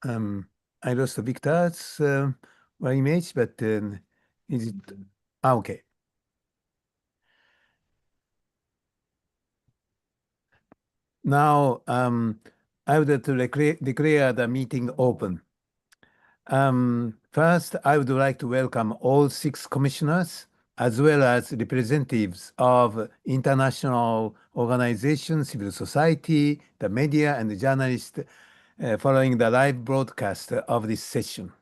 Um, I lost Victor's image, but is it? Okay. Now, I would like to declare the meeting open. First, I would like to welcome all 6 commissioners, as well as representatives of international organizations, civil society, the media, and the journalists following the live broadcast of this session.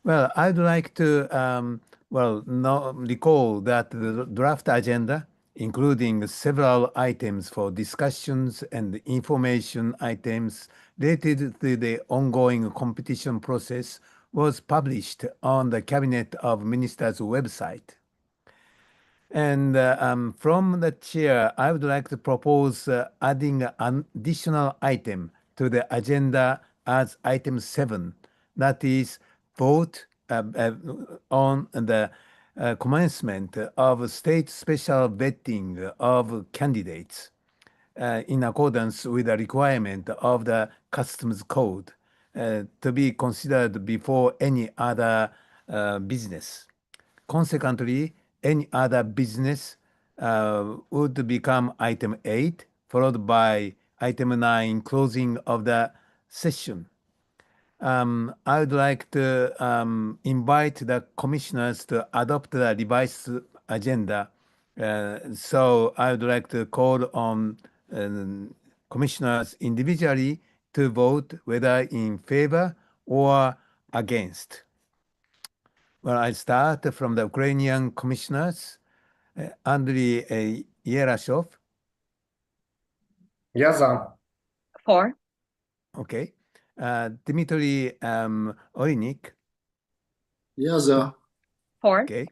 Well, I'd like to recall that the draft agenda, including several items for discussions and information items related to the ongoing competition process, was published on the Cabinet of Ministers website. And from the chair, I would like to propose adding an additional item to the agenda as item 7, that is, vote on the commencement of state special vetting of candidates in accordance with the requirement of the Customs Code to be considered before any other business. Consequently, any other business would become item 8, followed by item 9, closing of the session. I would like to invite the commissioners to adopt the revised agenda. So I would like to call on commissioners individually to vote whether in favor or against. Well, I start from the Ukrainian commissioners. Andriy Yerashov. Я за. For. Okay. Dmitry Olinik. Я за. For. Okay.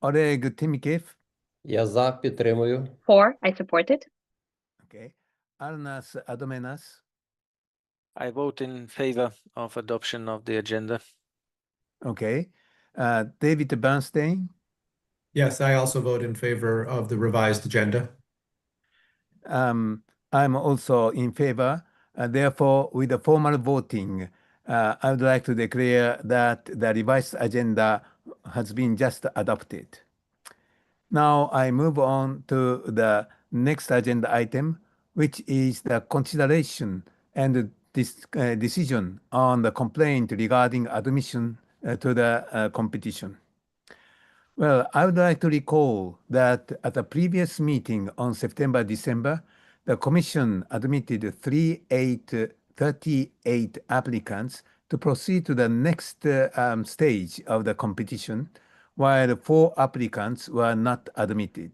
Oleg Timikev. Я за, підтримую. For. I support it. Okay. Arnas Adomenas. I vote in favor of adoption of the agenda. Okay. David Bernstein. Yes, I also vote in favor of the revised agenda. I'm also in favor. Therefore, with the formal voting, I would like to declare that the revised agenda has been just adopted. Now I move on to the next agenda item, which is the consideration and decision on the complaint regarding admission to the competition. Well, I would like to recall that at the previous meeting on September-December, the Commission admitted 38 applicants to proceed to the next stage of the competition, while 4 applicants were not admitted.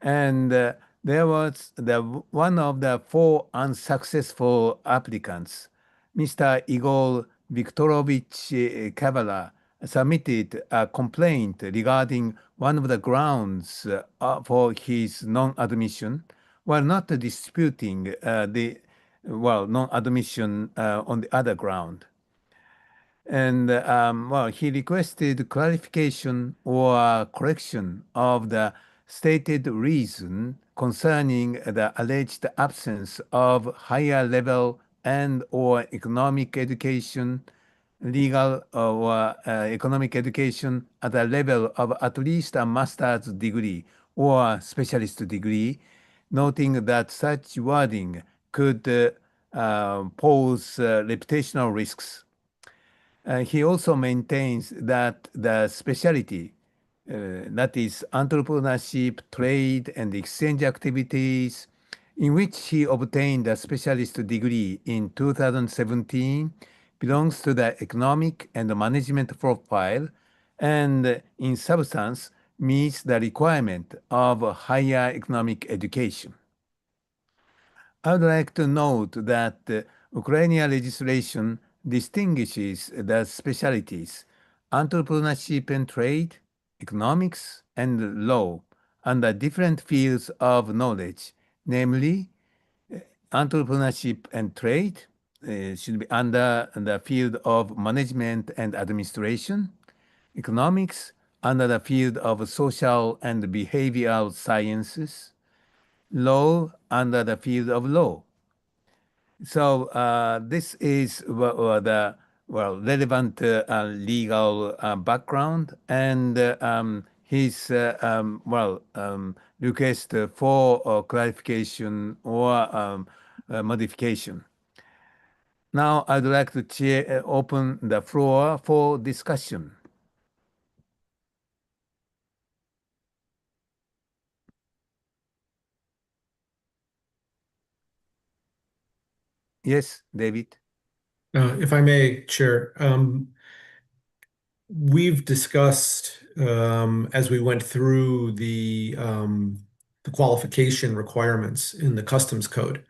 And there was one of the 4 unsuccessful applicants, Mr. Igor Viktorovich Kavala, submitted a complaint regarding one of the grounds for his non-admission, while not disputing the non-admission on the other ground. And he requested clarification or correction of the stated reason concerning the alleged absence of higher level and or economic education, legal or economic education at a level of at least a master's degree or specialist degree, noting that such wording could pose reputational risks. He also maintains that the specialty, that is entrepreneurship, trade, and exchange activities, in which he obtained a specialist degree in 2017, belongs to the economic and management profile and in substance meets the requirement of higher economic education. I would like to note that Ukrainian legislation distinguishes the specialties entrepreneurship and trade, economics, and law under different fields of knowledge, namely entrepreneurship and trade should be under the field of management and administration, economics under the field of social and behavioral sciences, law under the field of law. So this is the relevant legal background and his request for clarification or modification. Now I'd like to open the floor for discussion. Yes, David. If I may, Chair, we've discussed as we went through the qualification requirements in the Customs Code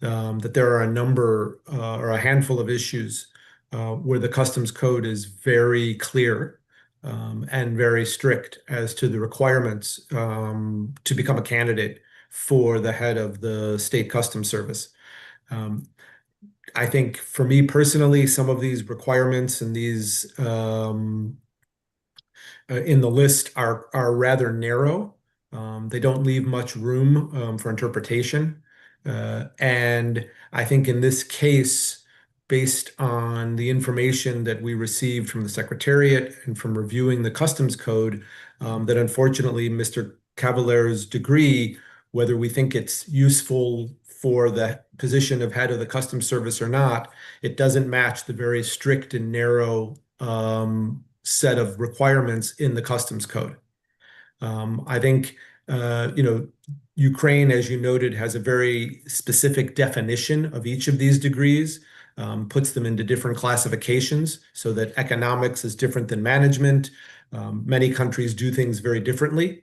that there are a number or a handful of issues where the Customs Code is very clear and very strict as to the requirements to become a candidate for the head of the State Customs Service. I think for me personally, some of these requirements and these in the list are rather narrow. They don't leave much room for interpretation. And I think in this case, based on the information that we received from the Secretariat and from reviewing the Customs Code, that unfortunately Mr. Cavalier's degree, whether we think it's useful for the position of head of the Customs Service or not, it doesn't match the very strict and narrow set of requirements in the Customs Code. I think, Ukraine, as you noted, has a very specific definition of each of these degrees, puts them into different classifications so that economics is different than management. Many countries do things very differently.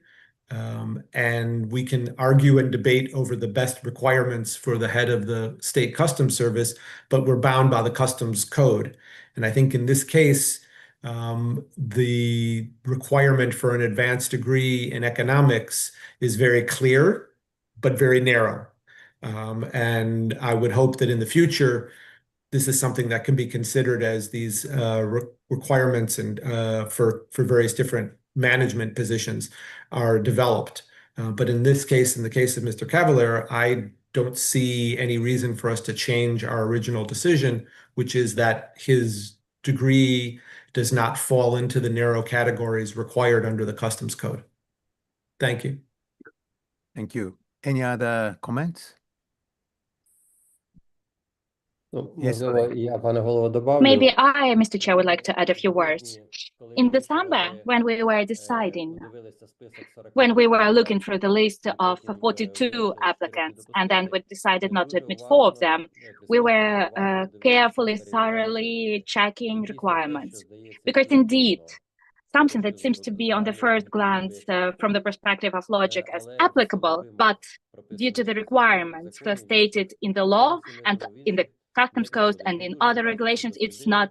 And we can argue and debate over the best requirements for the head of the State Customs Service, but we're bound by the Customs Code. And I think in this case, the requirement for an advanced degree in economics is very clear, but very narrow. And I would hope that in the future, this is something that can be considered as these requirements and for various different management positions are developed. But in this case, in the case of Mr. Cavalier, I don't see any reason for us to change our original decision, which is that his degree does not fall into the narrow categories required under the Customs Code. Thank you. Thank you. Any other comments? Yes, Можливо, я, пане голово, добавлю. Maybe I, Mr. Chair, would like to add a few words. In December, when we were deciding, when we were looking through the list of 42 applicants, and then we decided not to admit 4 of them, we were carefully, thoroughly checking requirements. Because indeed, something that seems to be on the first glance from the perspective of logic as applicable, but due to the requirements stated in the law and in the Customs Code and in other regulations, it's not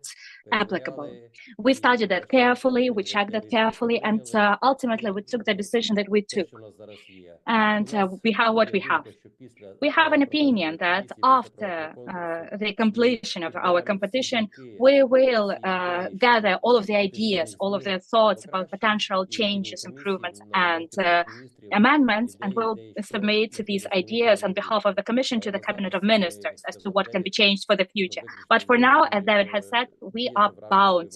applicable. We studied that carefully, we checked that carefully, and ultimately we took the decision that we took. And we have what we have. We have an opinion that after the completion of our competition, we will gather all of the ideas, all of the thoughts about potential changes, improvements, and amendments, and we'll submit these ideas on behalf of the Commission to the Cabinet of Ministers as to what can be changed for the future. But for now, as David has said, we are bound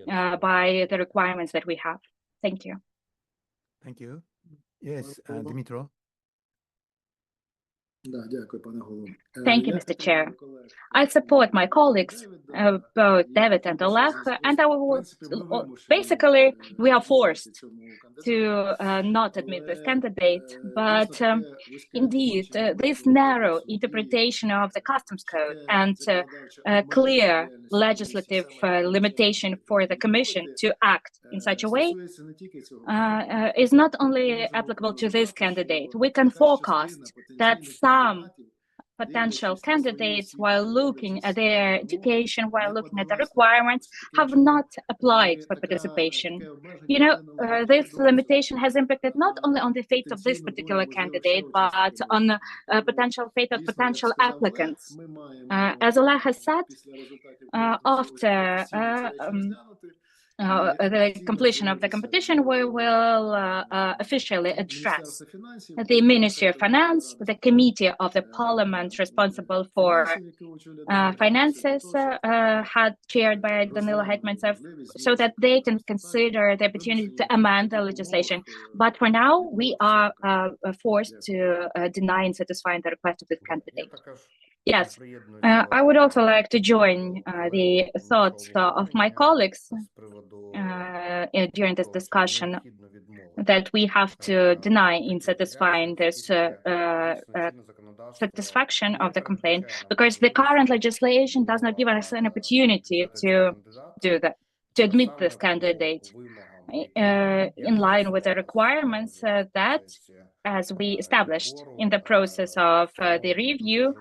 by the requirements that we have. Thank you. Thank you. Yes, Dmytro. Thank you, Mr. Chair. I support my colleagues, both David and Oleg, and I will, basically, we are forced to not admit this candidate, but indeed, this narrow interpretation of the Customs Code and clear legislative limitation for the Commission to act in such a way is not only applicable to this candidate. We can forecast that some potential candidates, while looking at their education, while looking at the requirements, have not applied for participation. You know, this limitation has impacted not only on the fate of this particular candidate, but on the potential fate of potential applicants. As Oleg has said, after the completion of the competition, we will officially address the Ministry of Finance, the Committee of the Parliament responsible for finances, chaired by Danilo Hetmantsev, so that they can consider the opportunity to amend the legislation. But for now, we are forced to deny and satisfy the request of this candidate. Yes, I would also like to join the thoughts of my colleagues during this discussion that we have to deny in satisfying this satisfaction of the complaint, because the current legislation does not give us an opportunity to do that, to admit this candidate in line with the requirements that, as we established in the process of the review,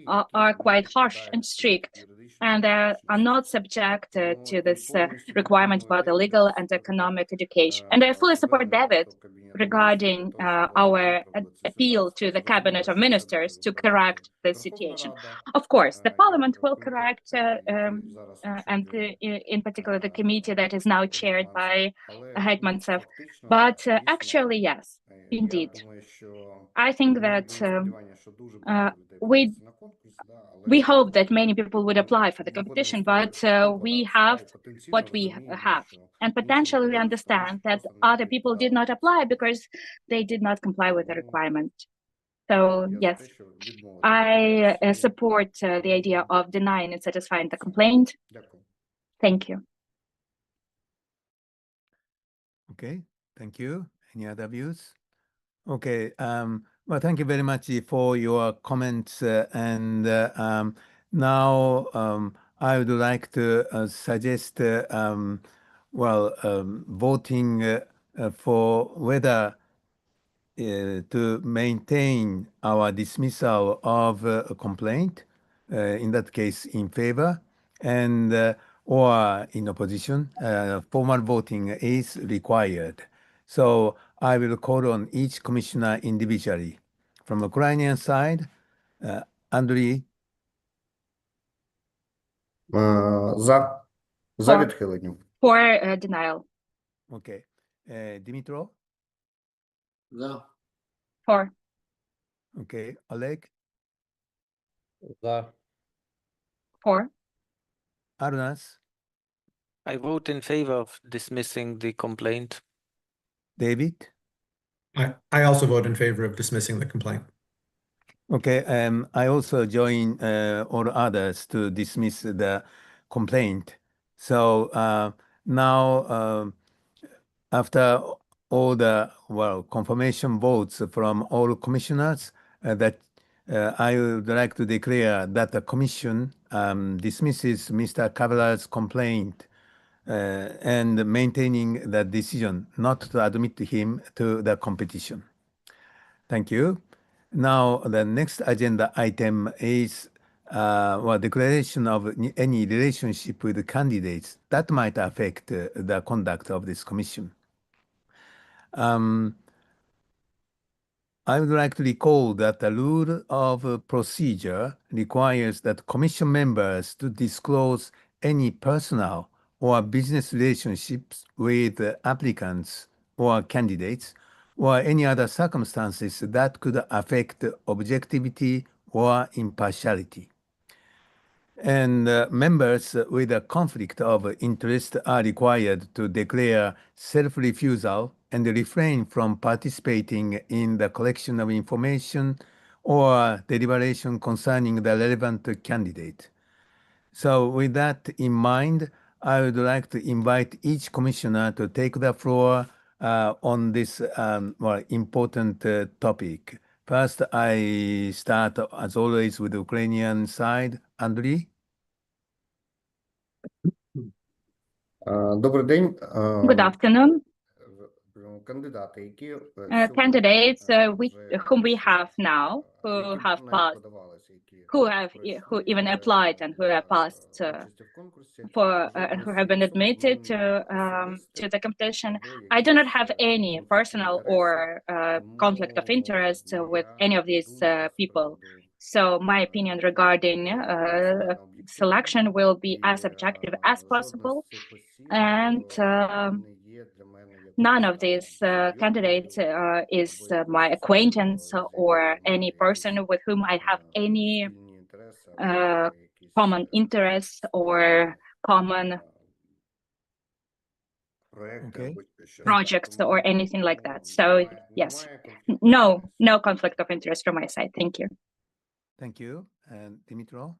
are quite harsh and strict, and are not subject to this requirement about the legal and economic education. And I fully support David regarding our appeal to the Cabinet of Ministers to correct the situation. Of course, the Parliament will correct, and in particular the committee that is now chaired by Hetmantsev. But actually, yes, indeed. I think that we hope that many people would apply for the competition, but we have what we have. And potentially we understand that other people did not apply because they did not comply with the requirement. So yes, I support the idea of denying and satisfying the complaint. Thank you. Okay, thank you. Any other views? Okay, well, thank you very much for your comments. Now I would like to suggest, voting for whether to maintain our dismissal of a complaint, in that case in favor, and or in opposition. Formal voting is required. So I will call on each commissioner individually. From Ukrainian side, Андрій. За відхилення. For denial. Okay. Dmytro? За. For. Okay. Oleg? За. For. Arnas? I vote in favor of dismissing the complaint. David? I also vote in favor of dismissing the complaint. Okay, I also join all others to dismiss the complaint. So now, after all the confirmation votes from all commissioners, that I would like to declare that the Commission dismisses Mr. Cavala's complaint and maintaining the decision not to admit him to the competition. Thank you. Now, the next agenda item is declaration of any relationship with the candidates that might affect the conduct of this commission. I would like to recall that the rule of procedure requires that commission members to disclose any personal or business relationships with applicants or candidates, or any other circumstances that could affect objectivity or impartiality. And members with a conflict of interest are required to declare self-refusal and refrain from participating in the collection of information or deliberation concerning the relevant candidate. So with that in mind, I would like to invite each commissioner to take the floor on this important topic. First, I start, as always, with the Ukrainian side. Андрій? Добрий день. Good afternoon. Кандидати, які Candidates whom we have now, who have passed, who even applied and who have passed for and who have been admitted to the competition. I do not have any personal or conflict of interest with any of these people. So my opinion regarding selection will be as objective as possible, and none of these candidates is my acquaintance or any person with whom I have any common interests or common projects or anything like that. So yes, no conflict of interest from my side. Thank you. Thank you. And Dimitro?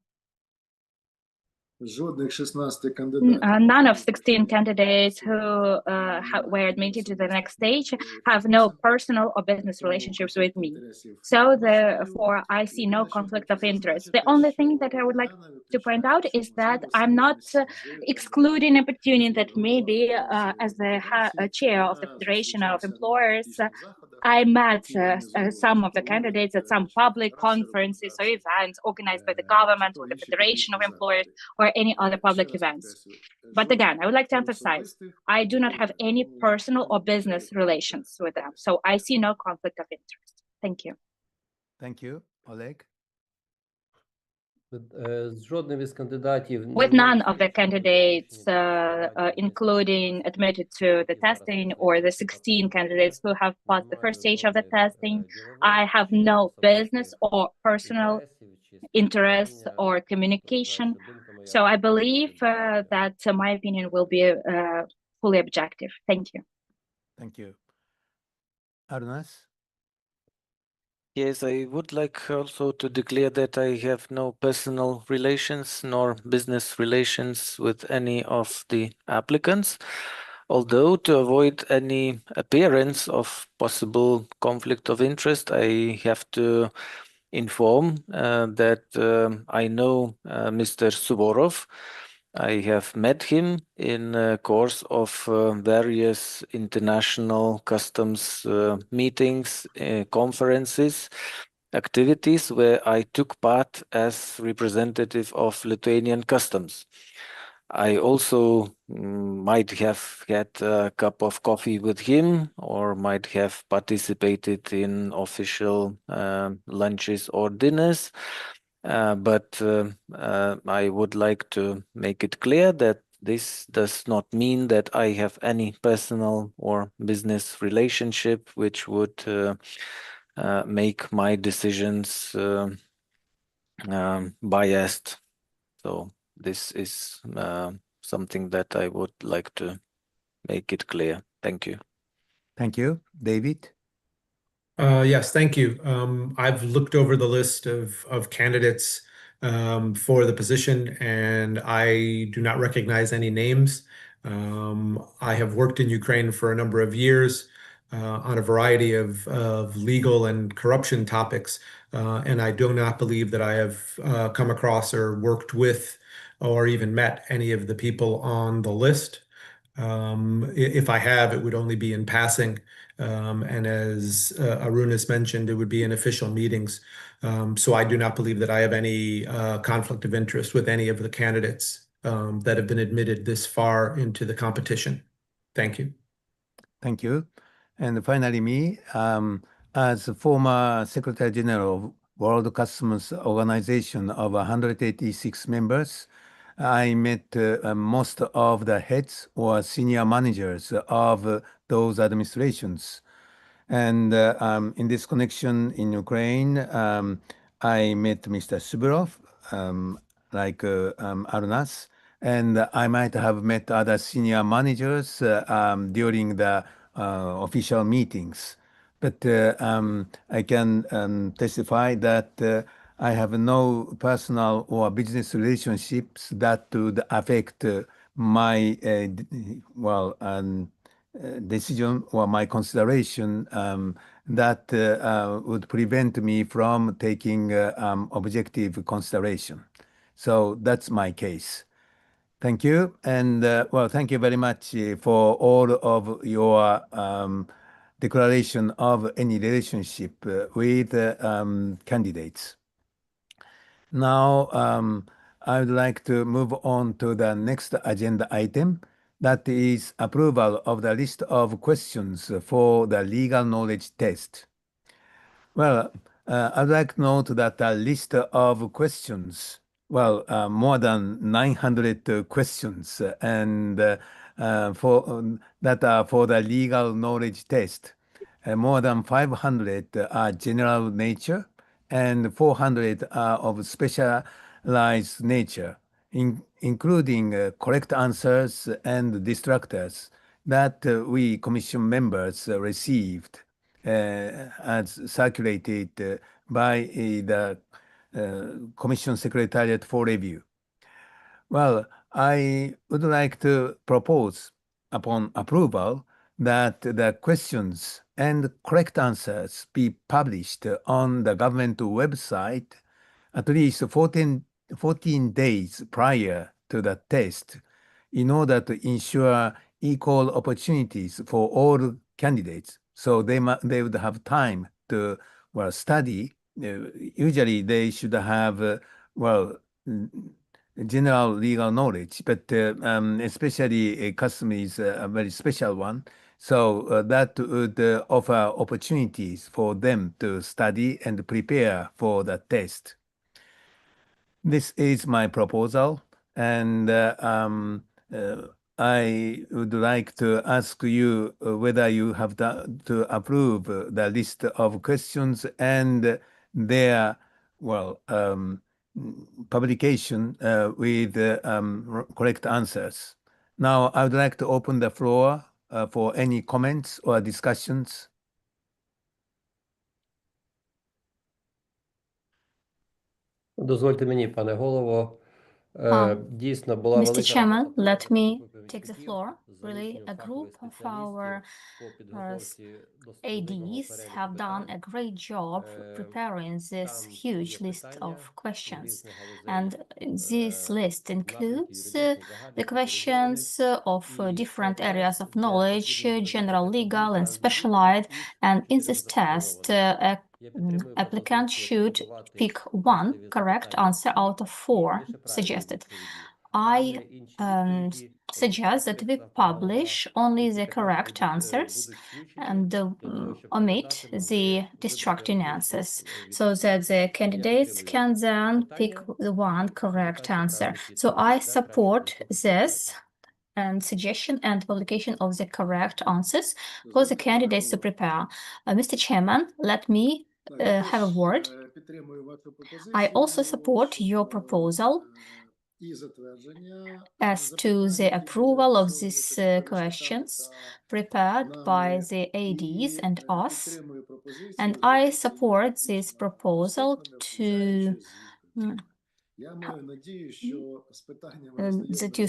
None of 16 candidates who were admitted to the next stage have no personal or business relationships with me. So therefore, I see no conflict of interest. The only thing that I would like to point out is that I'm not excluding opportunity that maybe as the chair of the Federation of Employers, I met some of the candidates at some public conferences or events organized by the government or the Federation of Employers or any other public events. But again, I would like to emphasize, I do not have any personal or business relations with them. So I see no conflict of interest. Thank you. Thank you. Oleg? With none of the candidates, including admitted to the testing or the 16 candidates who have passed the first stage of the testing, I have no business or personal interest or communication. So I believe that my opinion will be fully objective. Thank you. Thank you. Arnas? Yes, I would like also to declare that I have no personal relations nor business relations with any of the applicants. Although to avoid any appearance of possible conflict of interest, I have to inform that I know Mr. Suvorov. I have met him in course of various international customs meetings, conferences, activities where I took part as representative of Lithuanian customs. I also might have had a cup of coffee with him or might have participated in official lunches or dinners. But I would like to make it clear that this does not mean that I have any personal or business relationship which would make my decisions biased. So this is something that I would like to make it clear. Thank you. Thank you. David? Yes, thank you. I've looked over the list of candidates for the position, and I do not recognize any names. I have worked in Ukraine for a number of years on a variety of legal and corruption topics, and I do not believe that I have come across or worked with or even met any of the people on the list. If I have, it would only be in passing. And as Arunas mentioned, it would be in official meetings. So I do not believe that I have any conflict of interest with any of the candidates that have been admitted this far into the competition. Thank you. Thank you. And finally, me, as a former Secretary General of World Customs Organization of 186 members, I met most of the heads or senior managers of those administrations. And in this connection in Ukraine, I met Mr. Suvorov, like Arnas, and I might have met other senior managers during the official meetings. But I can testify that I have no personal or business relationships that would affect my decision or my consideration that would prevent me from taking objective consideration. So that's my case. Thank you. And thank you very much for all of your declaration of any relationship with candidates. Now, I would like to move on to the next agenda item, that is approval of the list of questions for the legal knowledge test. Well, I'd like to note that a list of questions, well, more than 900 questions, and that are for the legal knowledge test. More than 500 are general nature, and 400 are of specialized nature, including correct answers and distractors that we commission members received as circulated by the Commission Secretariat for review. Well, I would like to propose, upon approval, that the questions and correct answers be published on the government website at least 14 days prior to the test in order to ensure equal opportunities for all candidates. So they would have time to, well, study. Usually they should have, well, general legal knowledge, but especially custom is a very special one. So that would offer opportunities for them to study and prepare for the test. This is my proposal, and I would like to ask you whether you have to approve the list of questions and their, well, publication with correct answers. Now, I would like to open the floor for any comments or discussions. Дозвольте мені, пане голово. Дійсно, була Mr. велика Chairman, робота let me групи take the помічників floor. з Really, залученням a фахових group of спеціалістів our по підготовці до великого ADs переліку have done питань. a great job preparing this Там huge є list питання of questions. різних And галузей, this list напрямків includes юридичних, the загальних, questions of І different цей areas тест, of де knowledge, потрібно general, передати legal, and одну specialized. відповідь And in із this 4 test, запропонованих. Я підтримую applicant пропозицію should опублікувати pick one можливі correct запитання answer out of 4 більше правильної suggested. відповіді. I Інші відповіді suggest that we publish only the correct answers and omit the distracting answers, so that the candidates can then pick the one correct answer. So I support this and suggestion and publication of the correct answers for the candidates to prepare. Mr. Chairman, let me have a word. I also support your proposal as to the approval of these questions prepared by the ADs and us, and I support this proposal to that you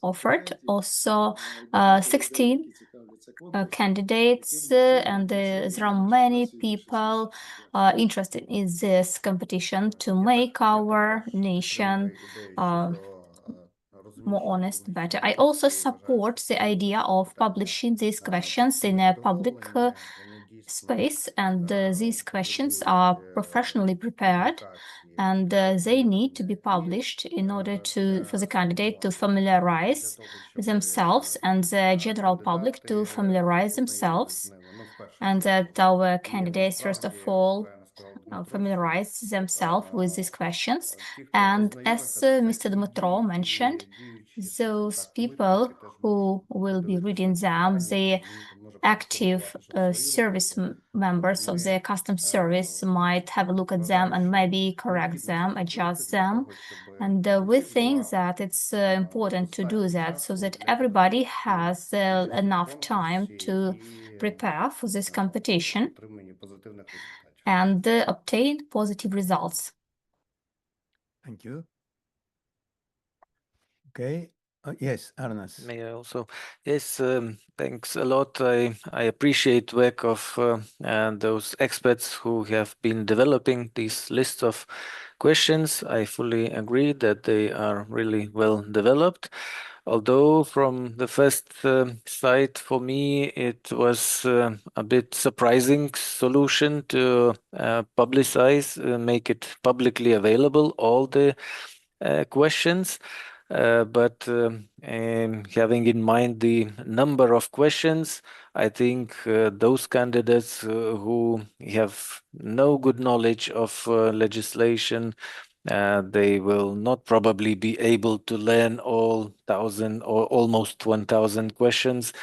offered. Also, 16 candidates, and there are many people interested in this competition to make our nation more honest, better. I also support the idea of publishing these questions in a public space, and these questions are professionally prepared, and they need to be published in order for the candidate to familiarize themselves and the general public to familiarize themselves, and that our candidates, first of all, familiarize themselves with these questions. And as Mr. Dmytro mentioned, those people who will be reading them, the active service members of the customs service might have a look at them and maybe correct them, adjust them. And we think that it's important to do that so that everybody has enough time to prepare for this competition and obtain positive results. Thank you. Okay. Yes, Arnas. May I also? Yes, thanks a lot. I appreciate work of those experts who have been developing these lists of questions. I fully agree that they are really well developed. Although from the first sight, for me, it was a bit surprising solution to publicize, make it publicly available, all the questions. but having in mind the number of questions, I think those candidates who have no good knowledge of legislation, they will not probably be able to learn all 1,000 or almost 1,000 questions.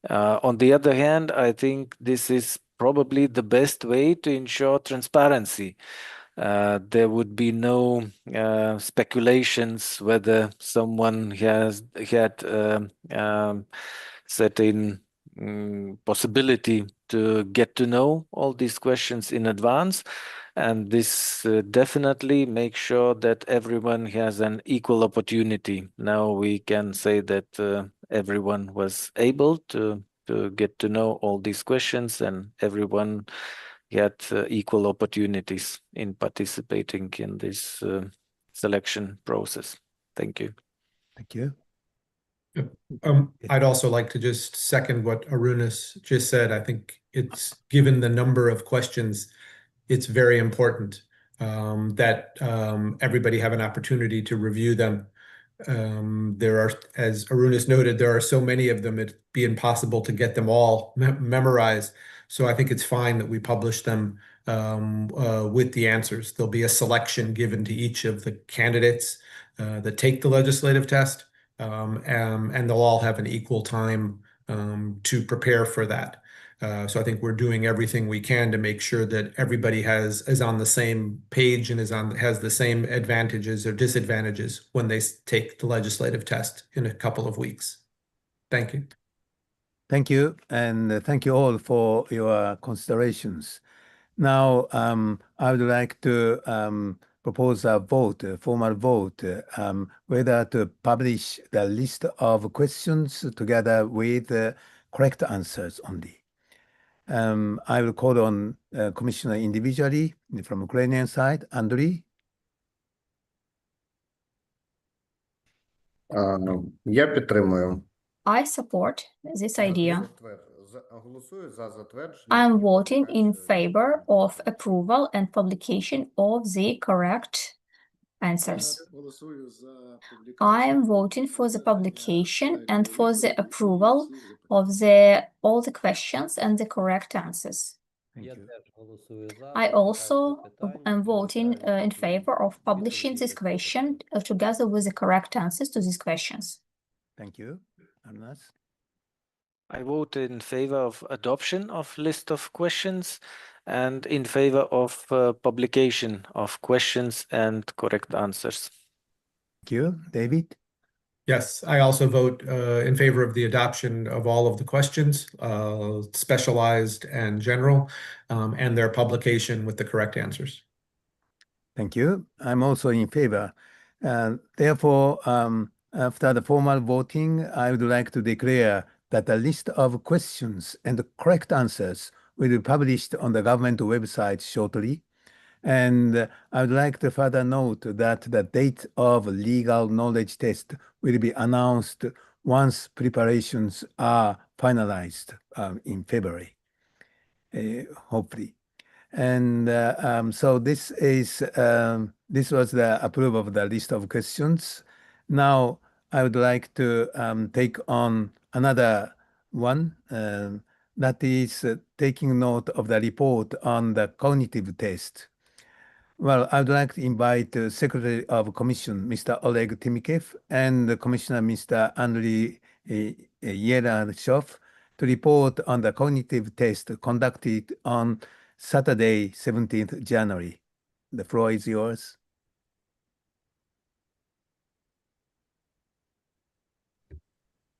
On the other hand, I think this is probably the best way to ensure transparency. There would be no speculations whether someone has had certain possibility to get to know all these questions in advance. And this definitely makes sure that everyone has an equal opportunity. Now we can say that everyone was able to get to know all these questions, and everyone had equal opportunities in participating in this selection process. Thank you. Thank you. I'd also like to just second what Arunas just said. I think it's, given the number of questions, it's very important that everybody have an opportunity to review them. There are, as Arunas noted, there are so many of them, it'd be impossible to get them all memorized. So I think it's fine that we publish them with the answers. There'll be a selection given to each of the candidates that take the legislative test, and they'll all have an equal time to prepare for that. So I think we're doing everything we can to make sure that everybody is on the same page and has the same advantages or disadvantages when they take the legislative test in a couple of weeks. Thank you. Thank you, and thank you all for your considerations. Now, I would like to propose a vote, a formal vote, whether to publish the list of questions together with correct answers only. I will call on Commissioner individually from Ukrainian side. Andriy? Я підтримую. I support this idea. Голосую за затвердження. I'm voting in favor of approval and publication of the correct answers. I am voting for the publication and for the approval of all the questions and the correct answers. Thank Я you. теж голосую за. I also Питання. am voting in favor of publishing this question together with the correct answers to these questions. Thank you. Arnas? I vote in favor of adoption of list of questions and in favor of publication of questions and correct answers. Thank you. David? Yes, I also vote in favor of the adoption of all of the questions, specialized and general, and their publication with the correct answers. Thank you. I'm also in favor. Therefore, after the formal voting, I would like to declare that a list of questions and the correct answers will be published on the government website shortly. And I would like to further note that the date of legal knowledge test will be announced once preparations are finalized in February, hopefully. And so this was the approval of the list of questions. Now I would like to take on another one, that is taking note of the report on the cognitive test. Well, I would like to invite the Secretary of Commission, Mr. Oleg Timikev, and the Commissioner, Mr. Andriy Yerashov, to report on the cognitive test conducted on Saturday, 17th January. The floor is yours.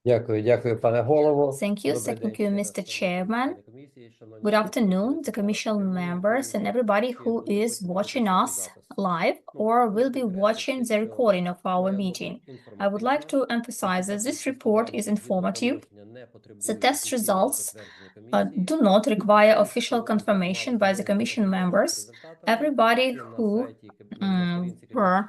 Дякую, пане голово. Thank you. Добрий Thank день you, ще раз, Mr. шановні Chairman. члени комісії, шановні Good afternoon, слухачі. the Commission members and everybody who is watching us live Ну, or will be підкреслити, watching the що recording of our моя meeting. робота I would like to emphasize that this report is informative. The test results do not require official confirmation by the Commission members. Everybody who were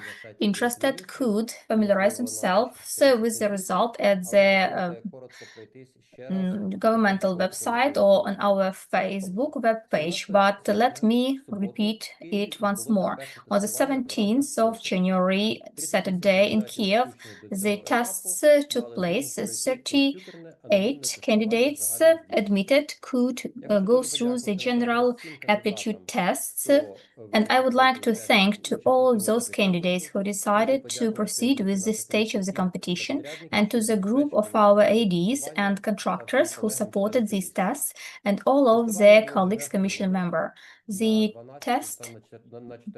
interested could familiarize themselves with the result at the the governmental website or on our Facebook webpage, but let me repeat it once more. On the 17th of January, Saturday in Kiev, the tests took place. 38 candidates admitted could go through the general aptitude tests. And I would like to thank to all of those candidates who decided to proceed with this stage of the competition, and to the group of our ADs and contractors who supported these tests, and all of their colleagues, commission member. The test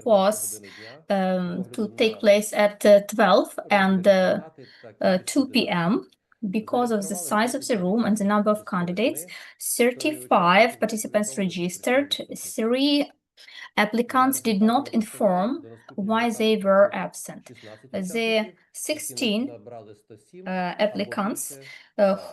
was to take place at 12 and 2 p.m. Because of the size of the room and the number of candidates, 35 participants registered. 3 applicants did not inform why they were absent. The 16 applicants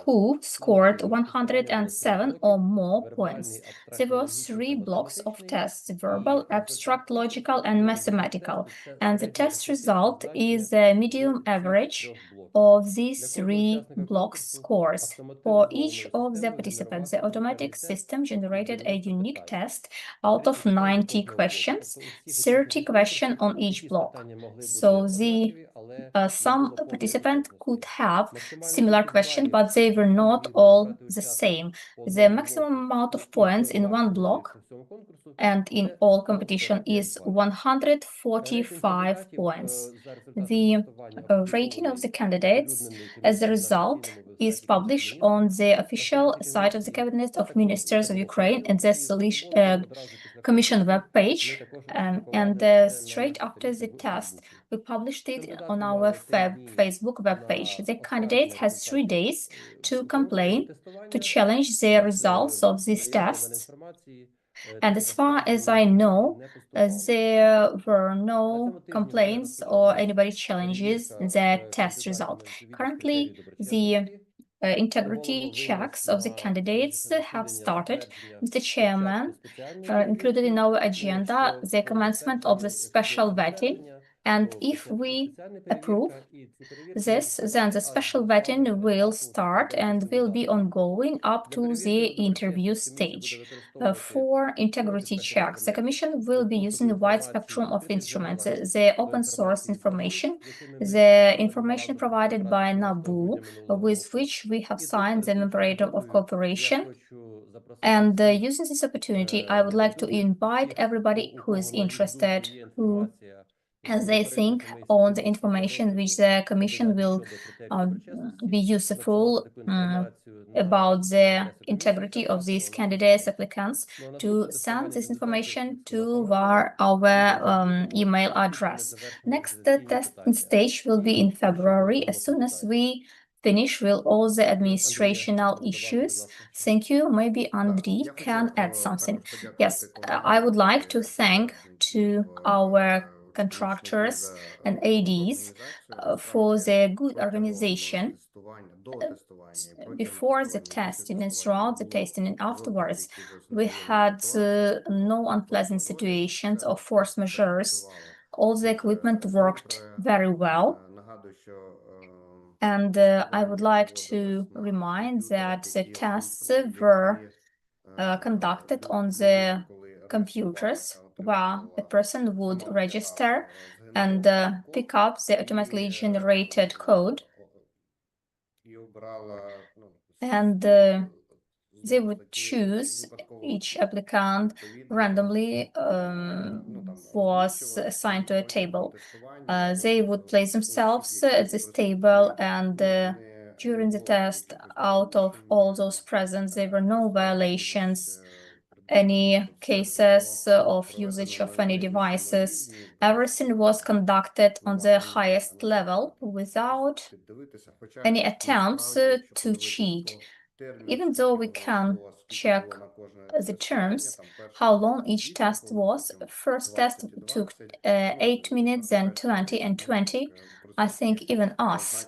who scored 107 or more points. There were 3 blocks of tests: verbal, abstract, logical, and mathematical. And the test result is a medium average of these 3 blocks scores. For each of the participants, the automatic system generated a unique test out of 90 questions, 30 questions on each block. So some participants could have similar questions, but they were not all the same. The maximum amount of points in one block and in all competition is 145 points. The rating of the candidates as a result is published on the official site of the Cabinet of Ministers of Ukraine and the Commission webpage. And straight after the test, we published it on our Facebook webpage. The candidate has 3 days to complain, to challenge the results of these tests. And as far as I know, there were no complaints or anybody challenges the test result. Currently, the integrity checks of the candidates have started. Mr. Chairman, included in our agenda the commencement of the special vetting. And if we approve this, then the special vetting will start and will be ongoing up to the interview stage. For integrity checks, the Commission will be using a wide spectrum of instruments: the open source information, the information provided by NABU, with which we have signed the memorandum of cooperation. And using this opportunity, I would like to invite everybody who is interested, who as they think on the information which the Commission will be useful about the integrity of these candidates, applicants, to send this information to our email address. Next testing stage will be in February, as soon as we finish with all the administrational issues. Thank you. Maybe Andriy can add something. Yes, I would like to thank to our contractors and ADs for their good organization before the testing and throughout the testing and afterwards. We had no unpleasant situations or force majeures. All the equipment worked very well. And I would like to remind that the tests were conducted on the computers, where a person would register and pick up the automatically generated code. And they would choose each applicant randomly, was assigned to a table. They would place themselves at this table, and during the test, out of all those present, there were no violations, any cases of usage of any devices. Everything was conducted on the highest level without any attempts to cheat. Even though we can check the terms, how long each test was. First test took 8 minutes, then 20 and 20. I think even us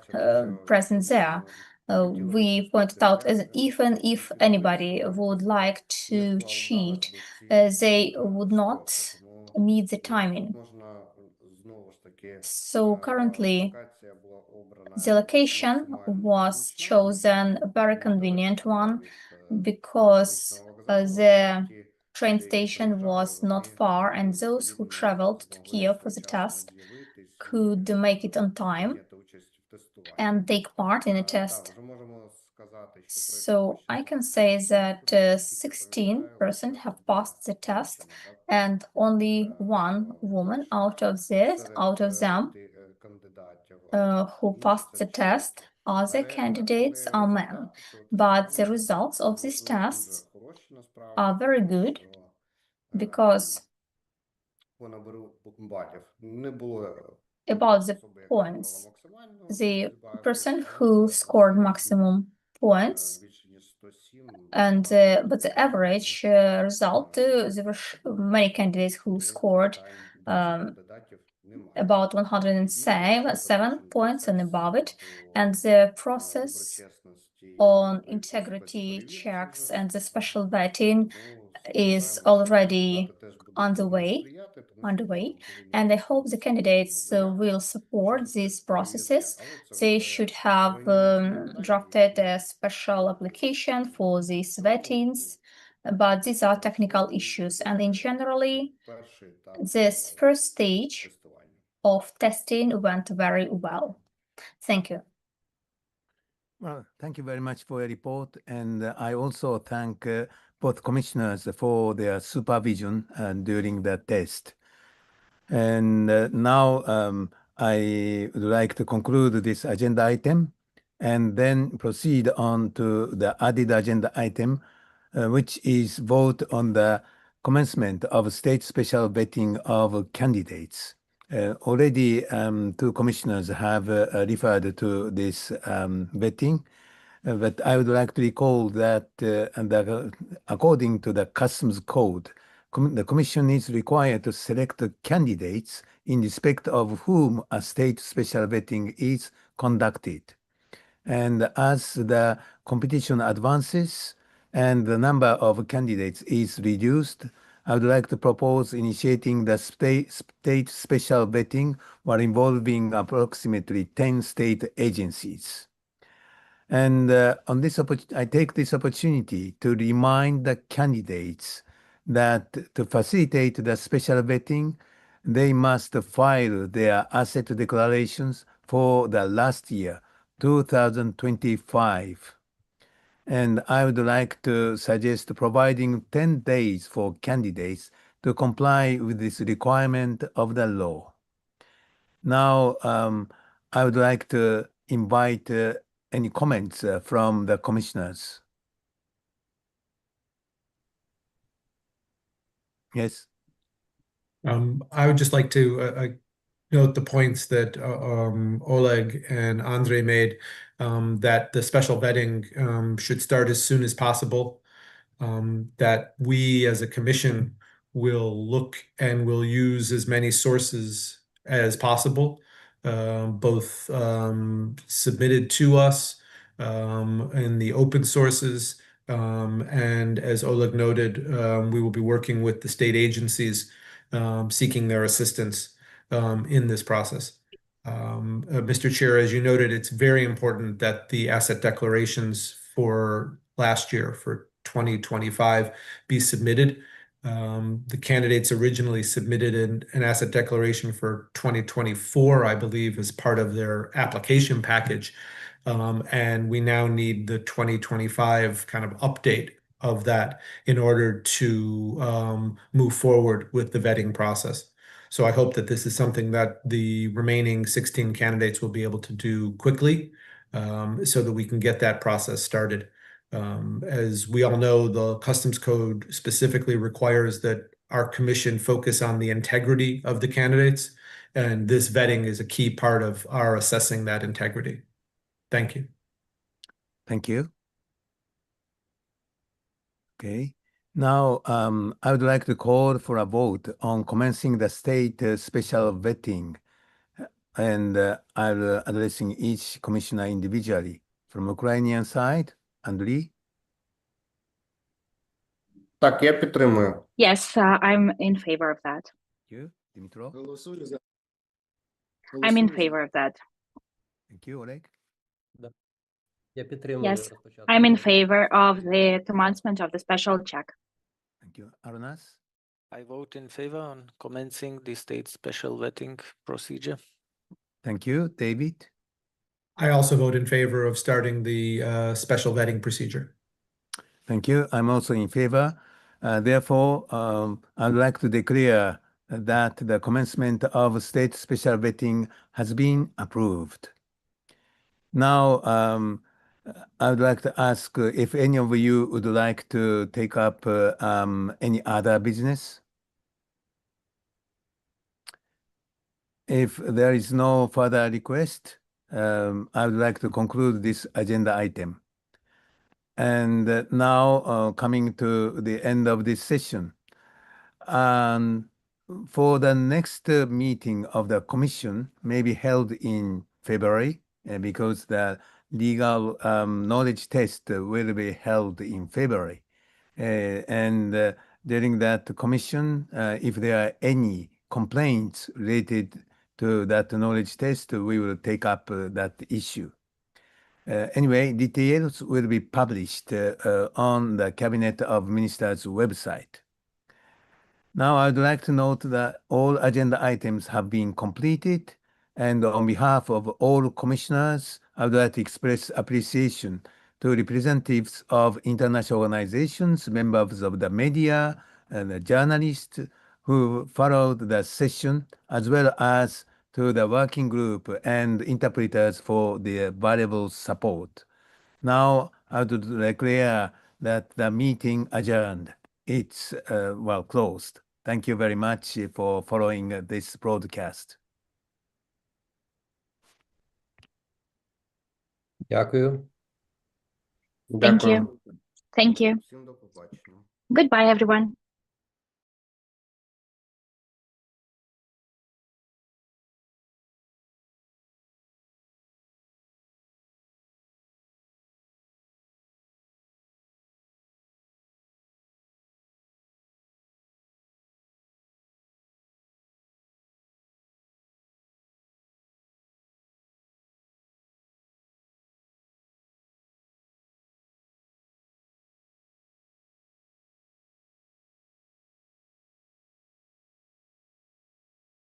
present there, we pointed out as even if anybody would like to cheat, they would not meet the timing. So currently, The location was chosen a very convenient one because the train station was not far, and those who traveled to Kiev for the test could make it on time and take part in a test. So I can say that 16% have passed the test, and only one woman out of them who passed the test. Other candidates are men, but the results of these tests are very good because about the points, the person who scored maximum points and but the average result, there were many candidates who scored about 107 points and above it, and the process on integrity checks and the special vetting is already underway, and I hope the candidates will support these processes. They should have drafted a special application for these vettings, but these are technical issues, and in generally, this first stage of testing went very well. Thank you. Well, thank you very much for your report, and I also thank both commissioners for their supervision during the test. And now I would like to conclude this agenda item and then proceed on to the added agenda item, which is vote on the commencement of state special vetting of candidates. Already, two commissioners have referred to this vetting, but I would like to recall that according to the Customs Code, the Commission is required to select candidates in respect of whom a state special vetting is conducted. And as the competition advances and the number of candidates is reduced, I would like to propose initiating the state special vetting while involving approximately 10 state agencies. And on this I take this opportunity to remind the candidates that to facilitate the special vetting, they must file their asset declarations for the last year, 2025. And I would like to suggest providing 10 days for candidates to comply with this requirement of the law. Now, I would like to invite any comments from the commissioners. Yes. I would just like to note the points that Oleg and Andre made, that the special vetting should start as soon as possible, that we as a commission will look and will use as many sources as possible, both submitted to us in the open sources, and as Oleg noted, we will be working with the state agencies seeking their assistance in this process. Mr. Chair, as you noted, it's very important that the asset declarations for last year, for 2025, be submitted. The candidates originally submitted an asset declaration for 2024, I believe, as part of their application package. And we now need the 2025 kind of update of that in order to move forward with the vetting process. So I hope that this is something that the remaining 16 candidates will be able to do quickly, so that we can get that process started. As we all know, the Customs Code specifically requires that our commission focus on the integrity of the candidates, and this vetting is a key part of our assessing that integrity. Thank you. Thank you. Okay. Now, I would like to call for a vote on commencing the state special vetting, and I'll addressing each commissioner individually. From Ukrainian side, Andriy? Так, я підтримую. Yes, I'm in favor of that. You, Dmytro? I'm in favor of that. Thank you, Oleg. Я підтримую Yes, розпочати I'm in процес. favor of the commencement of the special check. Thank you. Arnas? I vote in favor on commencing the state special vetting procedure. Thank you. David? I also vote in favor of starting the special vetting procedure. Thank you. I'm also in favor. Therefore, I'd like to declare that the commencement of state special vetting has been approved. Now, I would like to ask if any of you would like to take up any other business. If there is no further request, I would like to conclude this agenda item. And now, coming to the end of this session, for the next meeting of the commission may be held in February because the legal knowledge test will be held in February. And during that commission, if there are any complaints related to that knowledge test, we will take up that issue. Anyway, details will be published on the Cabinet of Ministers website. Now, I'd like to note that all agenda items have been completed, and on behalf of all commissioners, I would like to express appreciation to representatives of international organizations, members of the media, and the journalists who followed the session, as well as to the working group and interpreters for their valuable support. Now, I would declare that the meeting adjourned. It's closed. Thank you very much for following this broadcast. Дякую. Thank you. Дякую. Thank you. Всім до побачення. Goodbye, everyone.